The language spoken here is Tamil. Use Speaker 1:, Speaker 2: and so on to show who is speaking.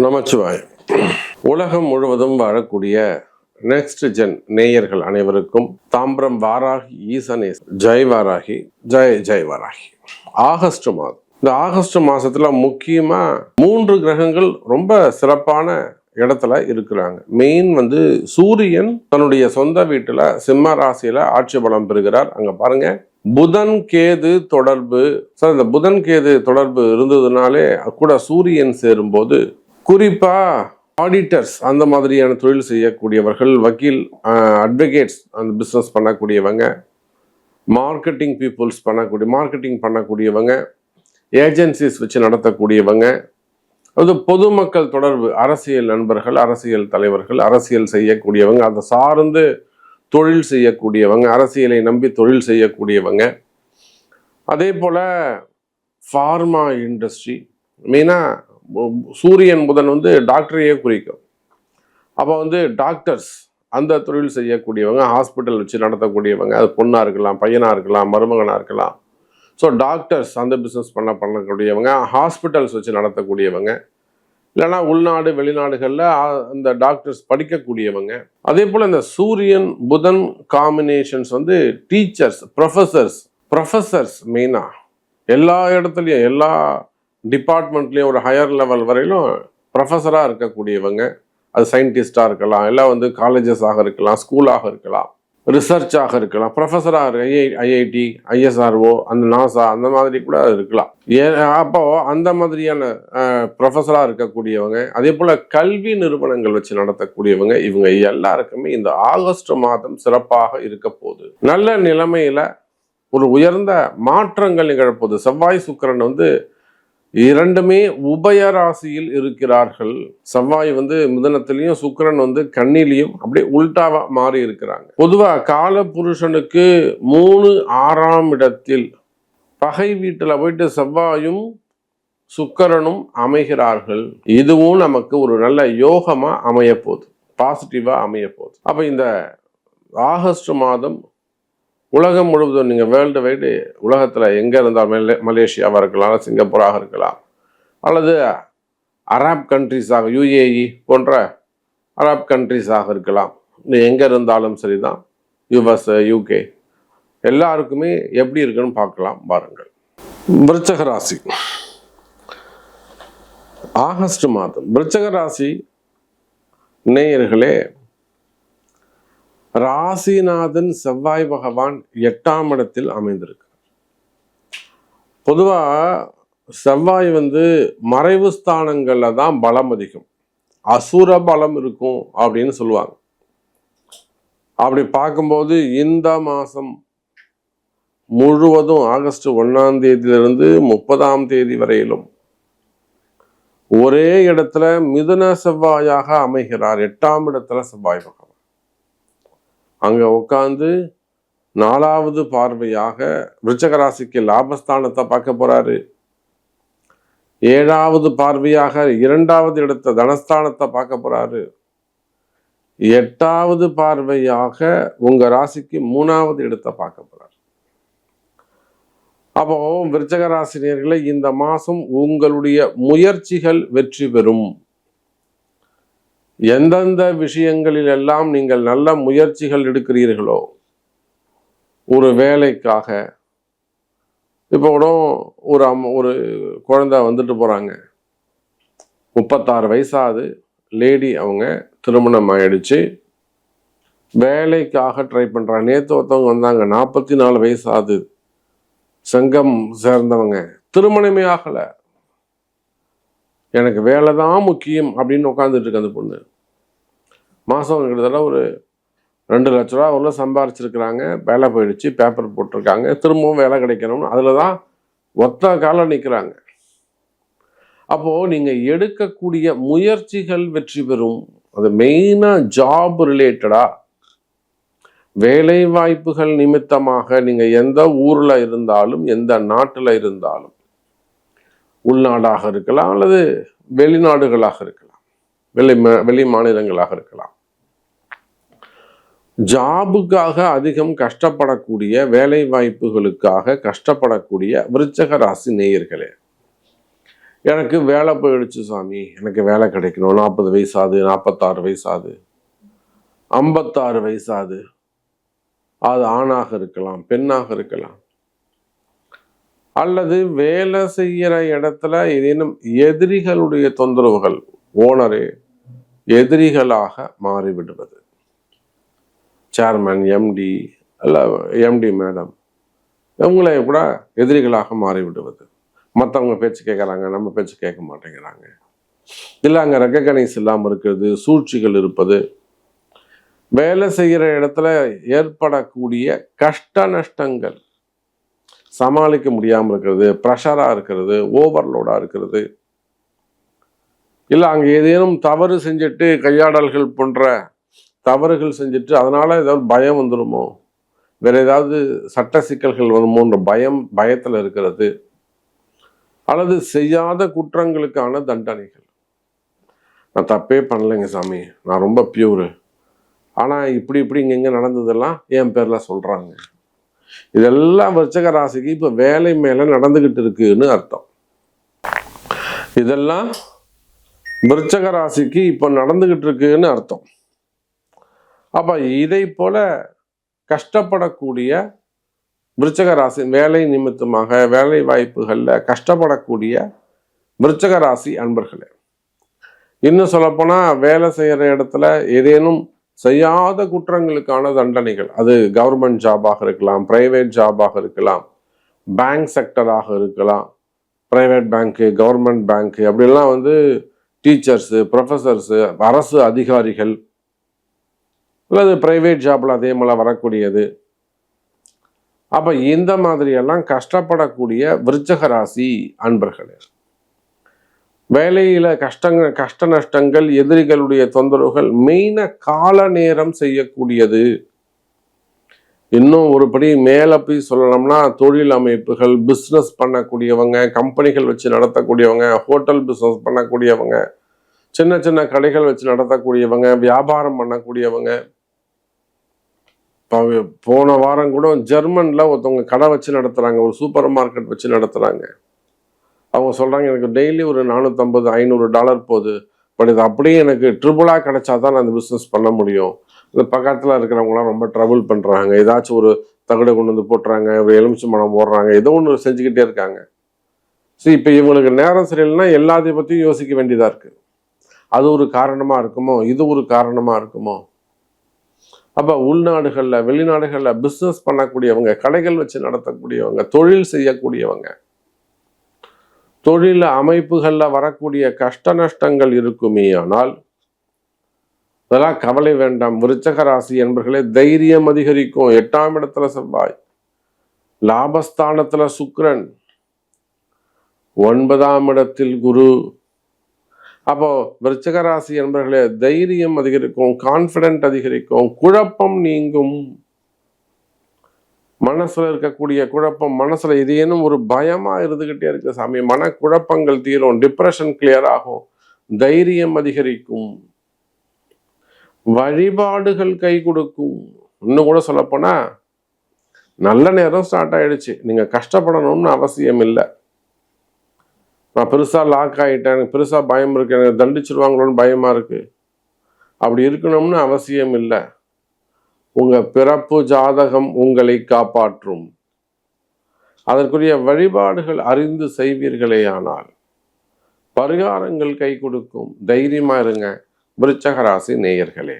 Speaker 1: நமச்சிவாய். உலகம் முழுவதும் வாழக்கூடிய நெக்ஸ்ட் ஜென் நேயர்கள் அனைவருக்கும் தாம்பரம் வாராகி ஈசனேஸ் ஜெய் வாராகி, ஜெய் ஜெய் வாராகி. ஆகஸ்ட் மாதம், இந்த ஆகஸ்ட் மாசத்துல முக்கியமா 3 கிரகங்கள் ரொம்ப சிறப்பான இடத்துல இருக்கிறாங்க. மெயின் சூரியன் தன்னுடைய சொந்த வீட்டுல சிம்ம ராசியில ஆட்சி பலம் பெறுகிறார். அங்க பாருங்க, புதன் கேது தொடர்பு. சார், இந்த புதன் கேது தொடர்பு இருந்ததுனாலே கூட சூரியன் சேரும்போது குறிப்பா ஆடிட்டர்ஸ் அந்த மாதிரியான தொழில் செய்யக்கூடியவர்கள், வக்கீல், அட்வொகேட்ஸ் அந்த பிஸ்னஸ் பண்ணக்கூடியவங்க, மார்க்கெட்டிங் பீப்புள்ஸ் மார்க்கெட்டிங் பண்ணக்கூடியவங்க, ஏஜென்சிஸ் வச்சு நடத்தக்கூடியவங்க, அது பொதுமக்கள் தொடர்பு, அரசியல் நண்பர்கள், அரசியல் தலைவர்கள், அரசியல் செய்யக்கூடியவங்க, அதை சார்ந்து தொழில் செய்யக்கூடியவங்க, அரசியலை நம்பி தொழில் செய்யக்கூடியவங்க, அதே போல ஃபார்மா இண்டஸ்ட்ரி. மெயினாக சூரியன் புதன் டாக்டரையே குறிக்கும். அப்போ டாக்டர்ஸ் அந்த தொழில் செய்யக்கூடியவங்க, ஹாஸ்பிட்டல் வச்சு நடத்தக்கூடியவங்க, அது பொண்ணாக இருக்கலாம், பையனாக இருக்கலாம், மருமகனாக இருக்கலாம். ஸோ டாக்டர்ஸ் அந்த பிஸ்னஸ் பண்ணக்கூடியவங்க, ஹாஸ்பிட்டல்ஸ் வச்சு நடத்தக்கூடியவங்க, இல்லைனா உள்நாடு வெளிநாடுகளில் அந்த டாக்டர்ஸ் படிக்கக்கூடியவங்க. அதே போல் இந்த சூரியன் புதன் காம்பினேஷன்ஸ் டீச்சர்ஸ், ப்ரொஃபஸர்ஸ் மெயினாக எல்லா இடத்துலையும், எல்லா டிபார்ட்மெண்ட்லேயும் ஒரு ஹையர் லெவல் வரையிலும் ப்ரொஃபஸராக இருக்கக்கூடியவங்க. அது சயின்டிஸ்டாக இருக்கலாம், இல்லை காலேஜஸாக இருக்கலாம், ஸ்கூலாக இருக்கலாம், ரிசர்ச்சாக இருக்கலாம், ப்ரொஃபஸராக ஐஐடி, ஐஎஸ்ஆர்ஓ, அந்த நாசா அந்த மாதிரி கூட இருக்கலாம். அப்போ அந்த மாதிரியான ப்ரொஃபஸராக இருக்கக்கூடியவங்க, அதே போல் கல்வி நிறுவனங்கள் வச்சு நடத்தக்கூடியவங்க, இவங்க எல்லாருக்குமே இந்த ஆகஸ்ட் மாதம் சிறப்பாக இருக்க போகுது. நல்ல நிலைமையில ஒரு உயர்ந்த மாற்றங்கள் நிகழப்போகுது. செவ்வாய் சுக்கிரன் இரண்டுமே உபயராசியில் இருக்கிறார்கள். செவ்வாய் மிதுனத்திலையும், சுக்கிரன் கன்னிலையும் அப்படியே உல்டாவா மாறி இருக்கிறாங்க. பொதுவா கால புருஷனுக்கு 3, 6ஆம் இடத்தில் பகை வீட்டுல போயிட்டு செவ்வாயும் சுக்கிரனும் அமைகிறார்கள். இதுவும் நமக்கு ஒரு நல்ல யோகமா அமைய போகுது, பாசிட்டிவா அமைய போகுது. அப்ப இந்த ஆகஸ்ட் மாதம் உலகம் முழுவதும், நீங்கள் வேர்ல்டு வைடு உலகத்தில் எங்கே இருந்தால், மலேசியாவாக இருக்கலாம், சிங்கப்பூராக இருக்கலாம், அல்லது அரப் கண்ட்ரிஸாக, யுஏஇ போன்ற அரப் கண்ட்ரிஸாக இருக்கலாம், எங்கே இருந்தாலும் சரிதான், யுஎஸ், யூகே, எல்லாருக்குமே எப்படி இருக்குன்னு பார்க்கலாம் பாருங்கள். விருச்சக ராசி, ஆகஸ்ட் மாதம் விருச்சக ராசி நேயர்களே, ராசிநாதன் செவ்வாய் பகவான் 8ஆம் இடத்தில் அமைந்திருக்கு. பொதுவா செவ்வாய் மறைவு ஸ்தானங்கள்ல தான் பலம் அதிகம், அசுர பலம் இருக்கும் அப்படின்னு சொல்லுவாங்க. அப்படி பார்க்கும்போது இந்த மாசம் முழுவதும் ஆகஸ்ட் 1ஆம் தேதியிலிருந்து 30ஆம் தேதி வரையிலும் ஒரே இடத்துல மிதுன செவ்வாயாக அமைகிறார். 8ஆம் இடத்துல செவ்வாய் பகவான் அங்க உட்கார்ந்து 4வது பார்வையாக விருச்சக ராசிக்கு லாபஸ்தானத்தை பார்க்க போறாரு. 7வது பார்வையாக 2வது இடத்த தனஸ்தானத்தை பார்க்க போறாரு. 8வது பார்வையாக உங்க ராசிக்கு 3வது இடத்தை பார்க்க போறாரு. அப்போ விருச்சக ராசினியர்களை இந்த மாசம் உங்களுடைய முயற்சிகள் வெற்றி பெறும். எந்தெந்த விஷயங்களில் எல்லாம் நீங்கள் நல்ல முயற்சிகள் எடுக்கிறீர்களோ, ஒரு வேலைக்காக, இப்போ கூட ஒரு குழந்தை வந்துட்டு போறாங்க, 36 வயசாகுது லேடி, அவங்க திருமணம் ஆயிடுச்சு, வேலைக்காக ட்ரை பண்றாங்க. நேற்று ஒருத்தவங்க வந்தாங்க, 44 வயசாகுது, சங்கம் சேர்ந்தவங்க, திருமணமே ஆகல, எனக்கு வேலை தான் முக்கியம் அப்படின்னு உட்காந்துட்டு இருக்கு அந்த பொண்ணு. மாதம் கிட்டத்தட்ட ஒரு 2 லட்ச ரூபா உள்ள சம்பாரிச்சிருக்கிறாங்க, வேலை போயிடுச்சு, பேப்பர் போட்டிருக்காங்க, திரும்பவும் வேலை கிடைக்கணும்னு அதில் தான் ஒத்த காலம் நிற்கிறாங்க. அப்போது நீங்கள் எடுக்கக்கூடிய முயற்சிகள் வெற்றி பெறும். அது மெயினாக ஜாப் ரிலேட்டடாக, வேலை வாய்ப்புகள் நிமித்தமாக நீங்கள் எந்த ஊரில் இருந்தாலும், எந்த நாட்டில் இருந்தாலும், உள்நாடாக இருக்கலாம் அல்லது வெளிநாடுகளாக இருக்கலாம், வெளி மாநிலங்களாக இருக்கலாம், ஜாபுக்காக அதிகம் கஷ்டப்படக்கூடிய, வேலை வாய்ப்புகளுக்காக கஷ்டப்படக்கூடிய விருச்சக ராசி நேயர்களே, எனக்கு வேலை போயிடுச்சு சாமி, எனக்கு வேலை கிடைக்கணும், 40 வயசாது, 46 வயசாது, 56 வயசாது, அது ஆணாக இருக்கலாம், பெண்ணாக இருக்கலாம், அல்லது வேலை செய்கிற இடத்துல ஏதேனும் எதிரிகளுடைய தொந்தரவுகள், ஓனரே எதிரிகளாக மாறிவிடுவது, சேர்மன், எம்டி அல்ல எம்டி மேடம் இவங்களே கூட எதிரிகளாக மாறிவிடுவது, மற்றவங்க பேச்சு கேட்குறாங்க, நம்ம பேச்சு கேட்க மாட்டேங்கிறாங்க, இல்லை அங்கே ரெக்கக்னைஸ் இல்லாமல் இருக்கிறது, சூழ்ச்சிகள் இருப்பது, வேலை செய்கிற இடத்துல ஏற்படக்கூடிய கஷ்ட நஷ்டங்கள், சமாளிக்க முடியாமல் இருக்கிறது, ப்ரெஷராக இருக்கிறது, ஓவர்லோடாக இருக்கிறது, இல்லை அங்கே ஏதேனும் தவறு செஞ்சுட்டு கையாடல்கள் போன்ற தவறுகள் செஞ்சுட்டு அதனால ஏதாவது பயம் வந்துடுமோ, வேற ஏதாவது சட்ட சிக்கல்கள் வருமோன்ற பயத்தில் இருக்கிறது, அல்லது செய்யாத குற்றங்களுக்கான தண்டனைகள். நான் தப்பே பண்ணலைங்க சாமி, நான் ரொம்ப பியூரு, ஆனால் இப்படி இங்கே நடந்ததெல்லாம் என் பேரில் சொல்கிறாங்க, இதெல்லாம் விருச்சிக ராசிக்கு இப்போ வேலை மேலே நடந்துக்கிட்டு இருக்குன்னு அர்த்தம். இதெல்லாம் விருச்சிக ராசிக்கு இப்போ நடந்துக்கிட்டு இருக்குன்னு அர்த்தம். அப்போ இதை போல கஷ்டப்படக்கூடிய விருச்சிக ராசி, வேலை நிமித்தமாக வேலை வாய்ப்புகளில் கஷ்டப்படக்கூடிய விருச்சிக ராசி அன்பர்களே, இன்னும் சொல்லப்போனால் வேலை செய்கிற இடத்துல ஏதேனும் செய்யாத குற்றங்களுக்கான தண்டனைகள், அது கவர்மெண்ட் ஜாபாக இருக்கலாம், பிரைவேட் ஜாபாக இருக்கலாம், பேங்க் செக்டராக இருக்கலாம், பிரைவேட் பேங்க்கு, கவர்மெண்ட் பேங்க்கு, அப்படிலாம் டீச்சர்ஸு, ப்ரொஃபஸர்ஸு, அரசு அதிகாரிகள், அல்லது பிரைவேட் ஜாப்ல அதே போல வரக்கூடியது. அப்போ இந்த மாதிரியெல்லாம் கஷ்டப்படக்கூடிய விருச்சிக ராசி அன்பர்களே, வேலையில் கஷ்ட நஷ்டங்கள், எதிரிகளுடைய தொந்தரவுகள், மெயினாக கால நேரம் செய்யக்கூடியது. இன்னும் ஒருபடி மேலே போய் சொல்லணும்னா தொழில் அமைப்புகள், பிஸ்னஸ் பண்ணக்கூடியவங்க, கம்பெனிகள் வச்சு நடத்தக்கூடியவங்க, ஹோட்டல் பிஸ்னஸ் பண்ணக்கூடியவங்க, சின்ன சின்ன கடைகள் வச்சு நடத்தக்கூடியவங்க, வியாபாரம் பண்ணக்கூடியவங்க. போன வாரம் கூட ஜெர்மனில் ஒருத்தவங்க கடை வச்சு நடத்துகிறாங்க, ஒரு சூப்பர் மார்க்கெட் வச்சு நடத்துகிறாங்க. அவங்க சொல்கிறாங்க, எனக்கு டெய்லி ஒரு $450-500 போகுது, பட் இது அப்படியே எனக்கு ட்ரிபிளாக கிடைச்சா தான் நான் அந்த பிஸ்னஸ் பண்ண முடியும். இந்த பக்கத்தில் இருக்கிறவங்களாம் ரொம்ப ட்ரபிள் பண்ணுறாங்க, ஏதாச்சும் ஒரு தகடு கொண்டு போட்டுறாங்க, ஒரு எலுமிச்சை மரம் போடுறாங்க, ஏதோ ஒன்று செஞ்சுக்கிட்டே இருக்காங்க. சரி, இப்போ இவங்களுக்கு நேரம் சரியில்லைன்னா எல்லாத்தையும் பற்றியும் யோசிக்க வேண்டியதாக இருக்குது. அது ஒரு காரணமாக இருக்குமோ, இது ஒரு காரணமாக இருக்குமோ. அப்போ உள்நாடுகளில், வெளிநாடுகளில் பிஸ்னஸ் பண்ணக்கூடியவங்க, கடைகள் வச்சு நடத்தக்கூடியவங்க, தொழில் செய்யக்கூடியவங்க, தொழில் அமைப்புகளில் வரக்கூடிய கஷ்ட நஷ்டங்கள் இருக்குமே. ஆனால் அதெல்லாம் கவலை வேண்டாம். விருச்சிக ராசி என்பர்களே, தைரியம் அதிகரிக்கும். 8ஆம் இடத்துல செவ்வாய், லாபஸ்தானத்துல சுக்கிரன், 9ஆம் இடத்தில் குரு. அப்போ விருச்சிக ராசி என்பர்களே, தைரியம் அதிகரிக்கும், கான்ஃபிடென்ட் அதிகரிக்கும், குழப்பம் நீங்கும். மனசுல இருக்கக்கூடிய குழப்பம், மனசுல ஏதேனும் ஒரு பயமா இருந்துகிட்டே இருக்கு சாமி, மன குழப்பங்கள் தீரும், டிப்ரெஷன் கிளியர் ஆகும், தைரியம் அதிகரிக்கும், வழிபாடுகள் கை கொடுக்கும். இன்னும் கூட சொல்லப்போனா நல்ல நேரம் ஸ்டார்ட் ஆயிடுச்சு, நீங்க கஷ்டப்படணும்னு அவசியம் இல்லை. நான் பெருசா லாக் ஆகிட்டேன், எனக்கு பெருசா பயம் இருக்கு, எனக்கு தண்டிச்சிருவாங்களோன்னு பயமா இருக்கு, அப்படி இருக்கணும்னு அவசியம் இல்லை. உங்க பிறப்பு ஜாதகம் உங்களை காப்பாற்றும். அதற்குரிய வழிபாடுகள் அறிந்து செய்வீர்களேயானால் பரிகாரங்கள் கை கொடுக்கும். தைரியமா இருங்க விருச்சிக ராசி நேயர்களே.